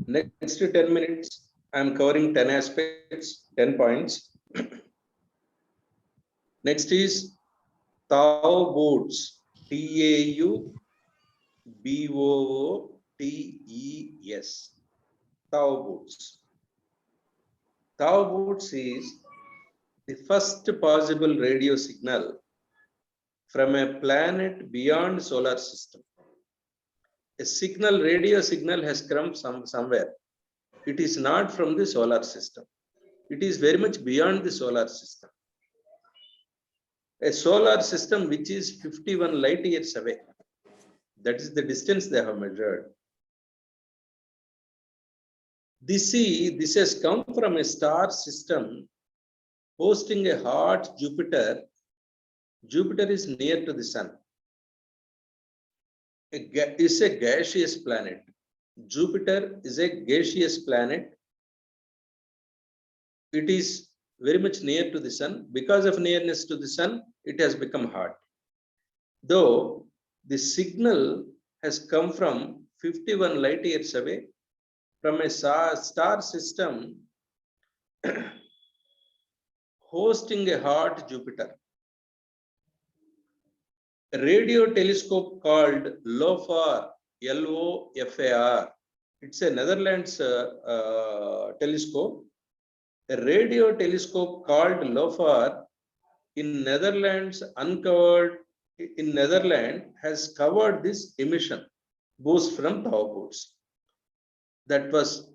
Next 10 minutes, I am covering 10 aspects, 10 points. Next is Tau boots, Taubootes. Tau boots. Tau boots is the first possible radio signal from a planet beyond solar system. A radio signal has come somewhere. It is not from the solar system. It is very much beyond the solar system. A solar system which is 51 light years away. That is the distance they have measured. This has come from a star system hosting a hot Jupiter. Jupiter is near to the sun. It's a gaseous planet. Jupiter is a gaseous planet. It is very much near to the sun. Because of nearness to the sun, it has become hot. Though the signal has come from 51 light years away from a star system hosting a hot Jupiter. A radio telescope called LOFAR, LOFAR. It's a Netherlands telescope. A radio telescope called LOFAR in Netherlands has covered this emission boost from Tau boots. That was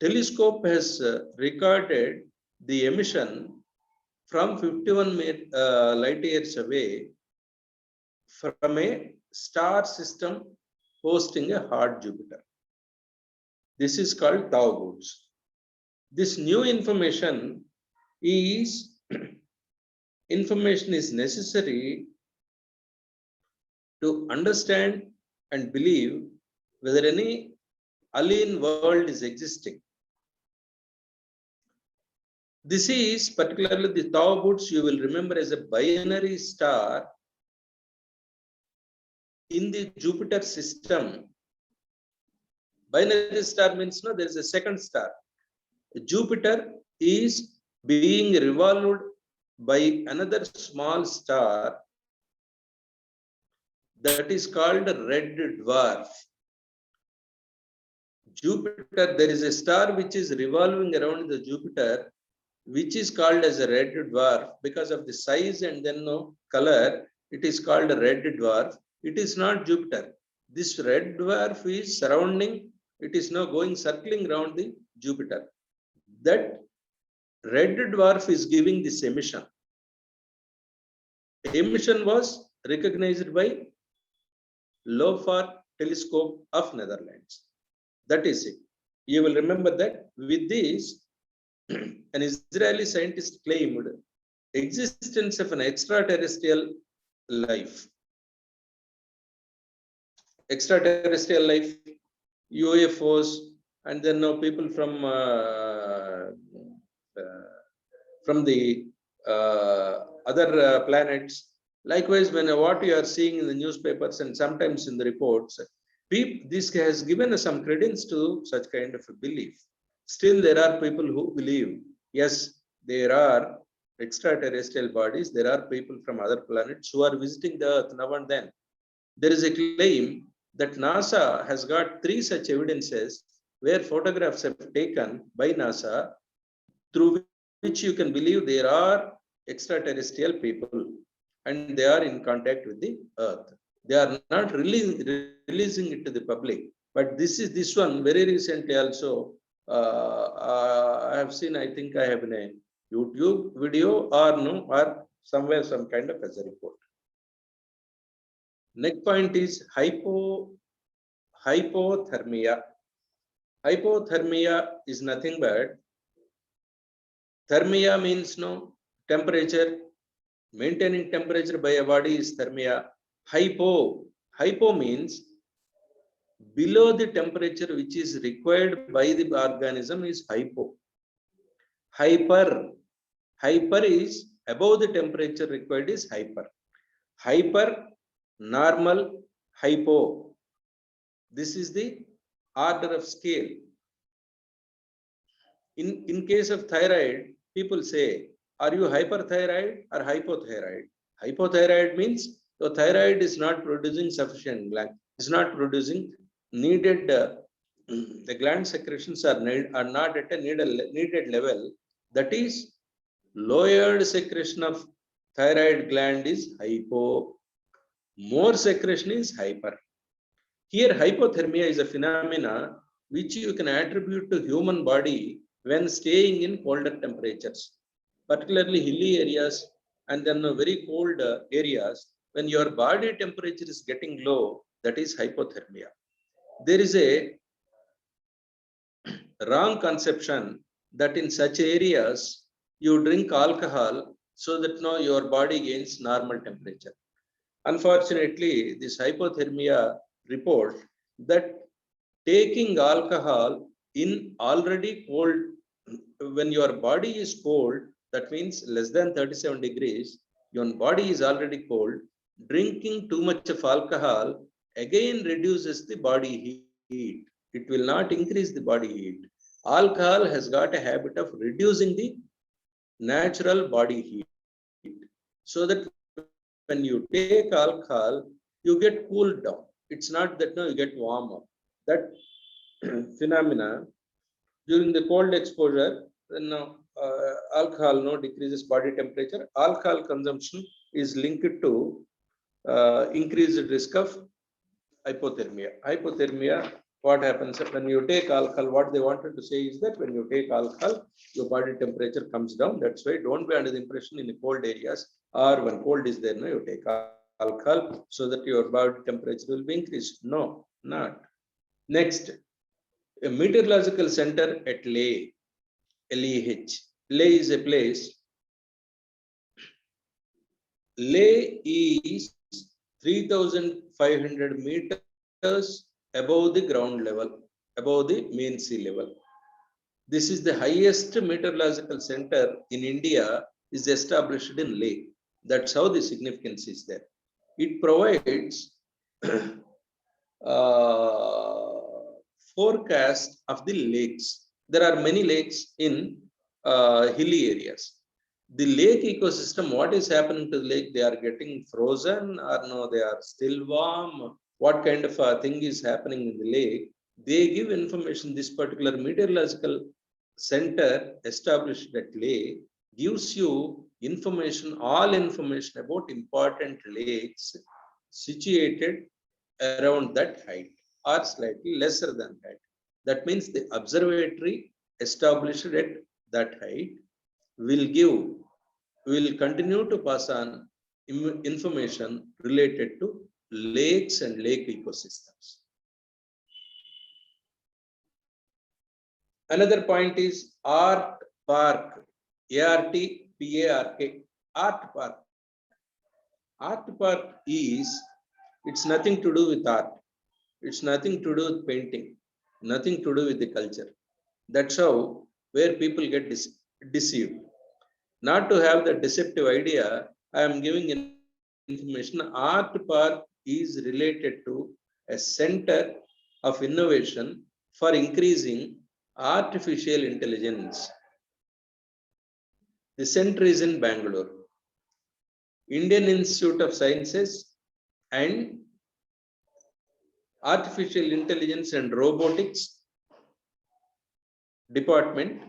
telescope has recorded the emission from 51 light years away from a star system hosting a hot Jupiter. This is called Tau boots. This new information is necessary to understand and believe whether any alien world is existing. This is particularly the Tau boots you will remember as a binary star in the Jupiter system. Binary star means no, there is a second star. Jupiter is being revolved by another small star that is called a red dwarf. Jupiter, there is a star which is revolving around the Jupiter, which is called as a red dwarf because of the size and then no color. It is called a red dwarf. It is not Jupiter. This red dwarf is surrounding. It is now circling around the Jupiter. That red dwarf is giving this emission. The emission was recognized by LOFAR telescope of Netherlands. That is it. You will remember that with this, an Israeli scientist claimed existence of an extraterrestrial life. Extraterrestrial life, UFOs, and then now people from the other planets. Likewise, when what you are seeing in the newspapers and sometimes in the reports, this has given some credence to such kind of a belief. Still, there are people who believe, yes, there are extraterrestrial bodies. There are people from other planets who are visiting the Earth now and then. There is a claim that NASA has got 3 such evidences where photographs have taken by NASA through which you can believe there are extraterrestrial people and they are in contact with the Earth. They are not releasing it to the public, but this one very recently also I have seen. I think I have in a YouTube video or somewhere some kind of as a report. Next point is hypothermia. Hypothermia is nothing but thermia means temperature. Maintaining temperature by a body is thermia. Hypo means below the temperature which is required by the organism is hypo. Hyper is above the temperature required is hyper. Hyper, normal, hypo. This is the order of scale. In case of thyroid, people say, are you hyperthyroid or hypothyroid? Hypothyroid means the thyroid is not producing sufficient gland, is not producing needed, the gland secretions are not at a needed level. That is, lowered secretion of thyroid gland is hypo, more secretion is hyper. Here, hypothermia is a phenomena which you can attribute to human body when staying in colder temperatures, particularly hilly areas and then very cold areas. When your body temperature is getting low, that is hypothermia. There is a wrong conception that in such areas you drink alcohol so that no, your body gains normal temperature. Unfortunately, this hypothermia report that taking alcohol in already cold, when your body is cold, that means less than 37 degrees, your body is already cold. Drinking too much of alcohol again reduces the body heat. It will not increase the body heat. Alcohol has got a habit of reducing the natural body heat. So that when you take alcohol, you get cooled down. It's not that no, you get warm up. That phenomena during the cold exposure, then alcohol no decreases body temperature. Alcohol consumption is linked to increased risk of hypothermia. Hypothermia, what happens when you take alcohol? What they wanted to say is that when you take alcohol, your body temperature comes down. That's why don't be under the impression in the cold areas or when cold is there, no, you take alcohol so that your body temperature will be increased. No, not. Next, a meteorological center at Leh, LEH. Leh is a place. Leh is 3,500 meters above the ground level, above the main sea level. This is the highest meteorological center in India is established in Leh. That's how the significance is there. It provides forecast of the lakes. There are many lakes in hilly areas. The lake ecosystem, what is happening to the lake? They are getting frozen or no, they are still warm. What kind of a thing is happening in the lake? They give information. This particular meteorological center established at Leh gives you information, all information about important lakes situated around that height or slightly lesser than that. That means the observatory established at that height will continue to pass on information related to lakes and lake ecosystems. Another point is art park, ARTPARK, art park. Art park is, it's nothing to do with art. It's nothing to do with painting, nothing to do with the culture. That's how where people get deceived. Not to have the deceptive idea, I am giving information. Art park is related to a center of innovation for increasing artificial intelligence. The center is in Bangalore. Indian Institute of Sciences and Artificial Intelligence and Robotics Department,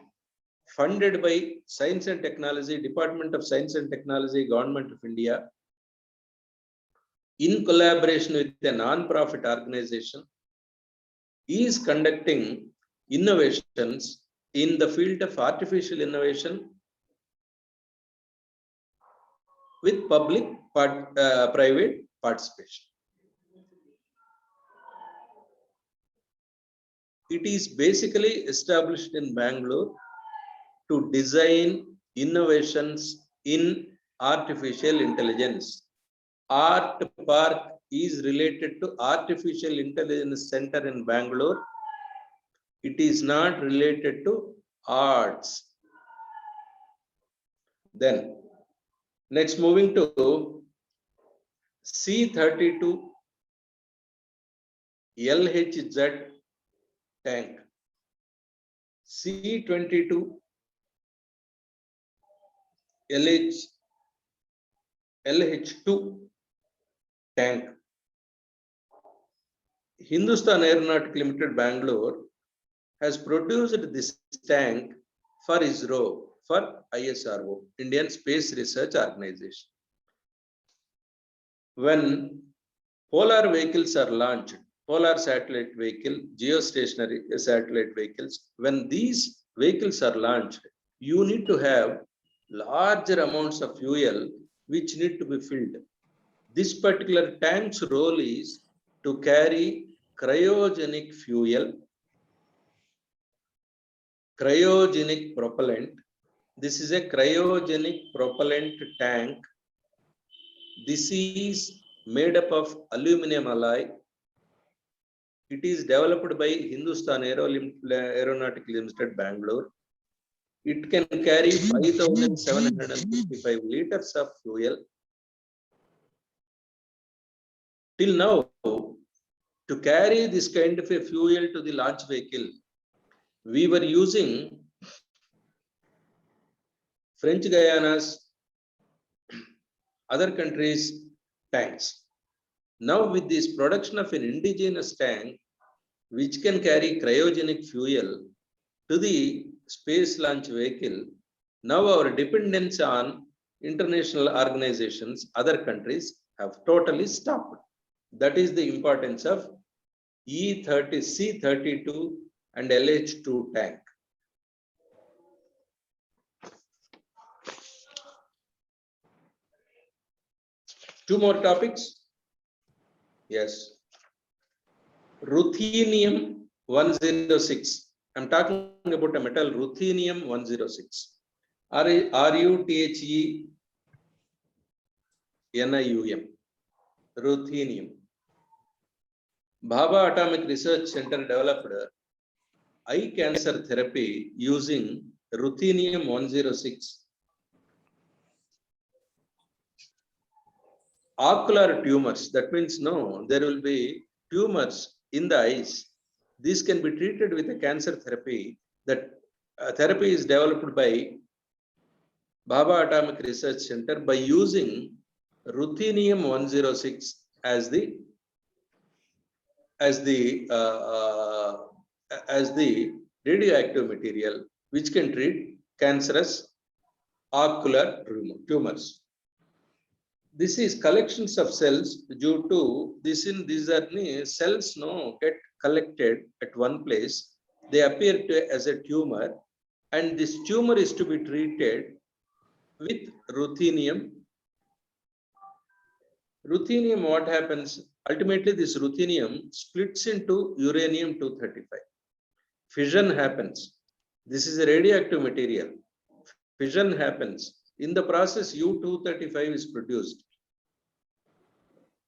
funded by Science and Technology, Department of Science and Technology, Government of India, in collaboration with a non-profit organization, is conducting innovations in the field of artificial innovation with public-private participation. It is basically established in Bangalore to design innovations in artificial intelligence. Art Park is related to Artificial Intelligence Center in Bangalore. It is not related to arts. Then, next moving to C-32 LHZ tank. C-22 LH2 tank. Hindustan Aeronautics Limited Bangalore has produced this tank for ISRO, for ISRO, Indian Space Research Organization. When polar vehicles are launched, polar satellite vehicle, geostationary satellite vehicles, when these vehicles are launched, you need to have larger amounts of fuel which need to be filled. This particular tank's role is to carry cryogenic fuel, cryogenic propellant. This is a cryogenic propellant tank. This is made up of aluminum alloy. It is developed by Hindustan Aeronautics Limited Bangalore. It can carry 5,755 liters of fuel. Till now, to carry this kind of a fuel to the launch vehicle, we were using French Guyana's, other countries' tanks. Now with this production of an indigenous tank, which can carry cryogenic fuel to the space launch vehicle, now our dependence on international organizations, other countries, have totally stopped. That is the importance of E-30, C-32 and LH2 tank. Two more topics. Yes. Ruthenium 106. I'm talking about a metal, ruthenium 106. RUTHENIUM. Ruthenium. Bhabha Atomic Research Center developed eye cancer therapy using ruthenium 106. Ocular tumors, that means no, there will be tumors in the eyes. This can be treated with a cancer therapy. That therapy is developed by Bhabha Atomic Research Center by using ruthenium 106 as the radioactive material which can treat cancerous ocular tumors. This is collections of cells due to these are cells get collected at one place. They appear as a tumor, and this tumor is to be treated with ruthenium. Ruthenium, what happens? Ultimately, this ruthenium splits into uranium-235. Fission happens. This is a radioactive material. Fission happens. In the process, U-235 is produced.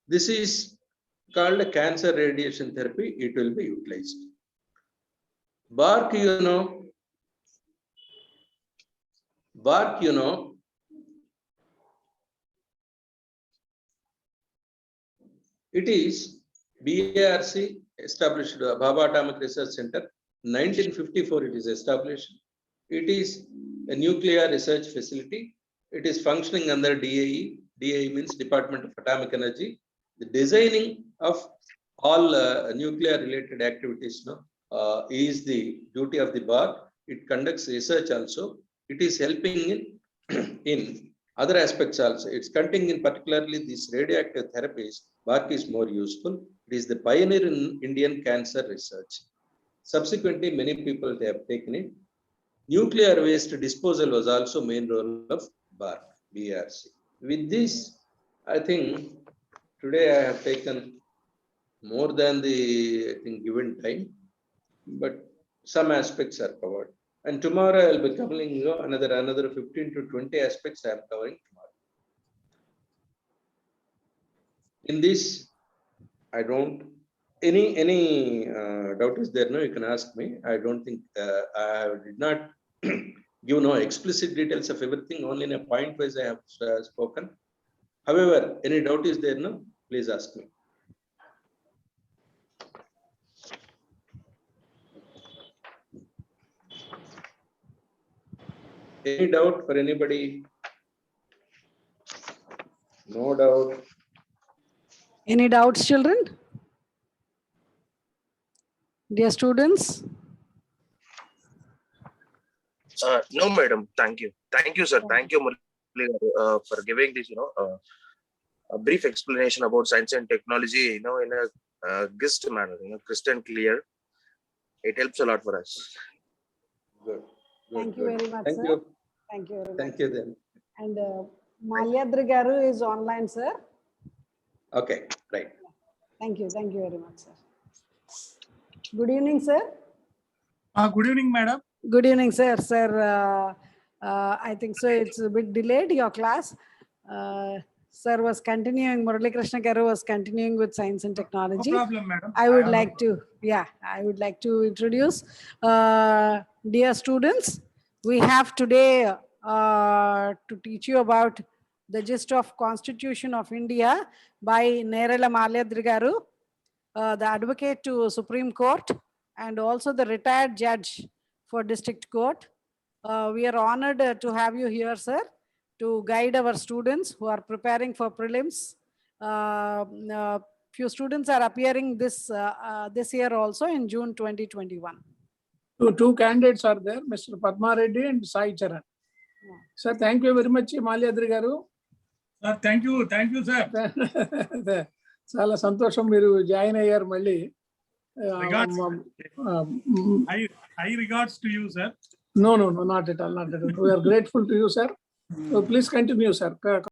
This is called a cancer radiation therapy. It will be utilized. Bark, it is BARC established, Bhabha Atomic Research Center. 1954 it is established. It is a nuclear research facility. It is functioning under DAE. DAE means Department of Atomic Energy. The designing of all nuclear related activities is the duty of the BARC. It conducts research also. It is helping in other aspects also. It's conducting in particularly these radioactive therapies. BARC is more useful. It is the pioneer in Indian cancer research. Subsequently, many people they have taken it. Nuclear waste disposal was also main role of BARC, BARC. With this, I think today I have taken more than the given time, but some aspects are covered. And tomorrow I will be covering another 15 to 20 aspects I am covering tomorrow. In this, I don't any doubt is there? No, you can ask me. I don't think I did not give no explicit details of everything. Only in a point wise I have spoken. However, any doubt is there? No, please ask me. Any doubt for anybody? No doubt. Any doubts, children? Dear students? No, madam. Thank you. Thank you, sir. Thank you, Murali, for giving this, a brief explanation about science and technology, in a gist manner, crystal clear. It helps a lot for us. Good. Thank you very much, Thank sir. you. Thank you very Thank much. you then. And Malyadri Garu is online, sir. Okay, right. Thank you very much, sir. Good evening, sir. Good evening, madam. Good evening, sir. Sir, I think so. It's a bit delayed, your class. Sir was continuing, Murali Krishna Garu was continuing with science and No technology. problem, madam. I would am like to, I would like to introduce, dear students, we have today to teach you about the gist of Constitution of India by Nerala Malyadri Garu, the advocate to Supreme Court, and also the retired judge for District Court. We are honored to have you here, sir, to guide our students who are preparing for prelims. Few students are appearing this year also in June 2021. Two candidates are there, Mr. Padma Reddy and Sai Charan. Sir, thank you very much, Malyadri Garu. Sir, thank you, sir. చాలా సంతోషం మీరు join అయ్యారు మళ్ళీ. Regards. High regards to you, sir. No, not at all. We are grateful to you, sir. So please continue, sir.